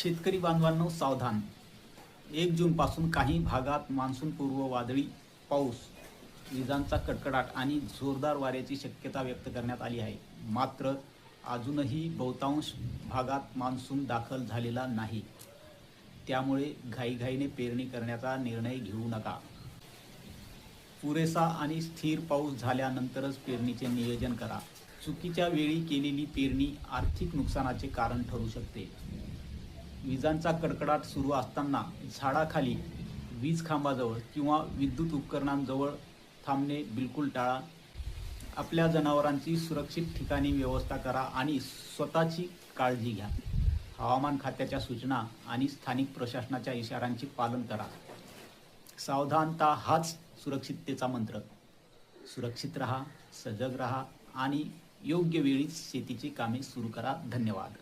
शेतकरी बांधवांनो सावधान. 1 जूनपासून काही भागात मान्सूनपूर्व वादळी पाऊस, विजांचा कडकडाट आणि जोरदार वाऱ्याची शक्यता व्यक्त करण्यात आली आहे. मात्र अजूनही बहुतांश भागात मान्सून दाखल झालेला नाही. त्यामुळे घाईघाईने पेरणी करण्याचा निर्णय घेऊ नका. पुरेसा आणि स्थिर पाऊस झाल्यानंतरच पेरणीचे नियोजन करा. चुकीच्या वेळी केलेली पेरणी आर्थिक नुकसानाचे कारण ठरू शकते. विजांचा कडकडाट सुरू असताना झाडाखाली, वीज खांबाजवळ किंवा विद्युत उपकरणांजवळ थांबणे बिलकुल टाळा. आपल्या जनावरांची सुरक्षित ठिकाणी व्यवस्था करा आणि स्वतःची काळजी घ्या. हवामान खात्याच्या सूचना आणि स्थानिक प्रशासनाच्या इशाऱ्यांचे पालन करा. सावधानता हाच सुरक्षिततेचा मंत्र. सुरक्षित रहा, सजग रहा आणि योग्य वेळीच शेतीची कामे सुरू करा. धन्यवाद.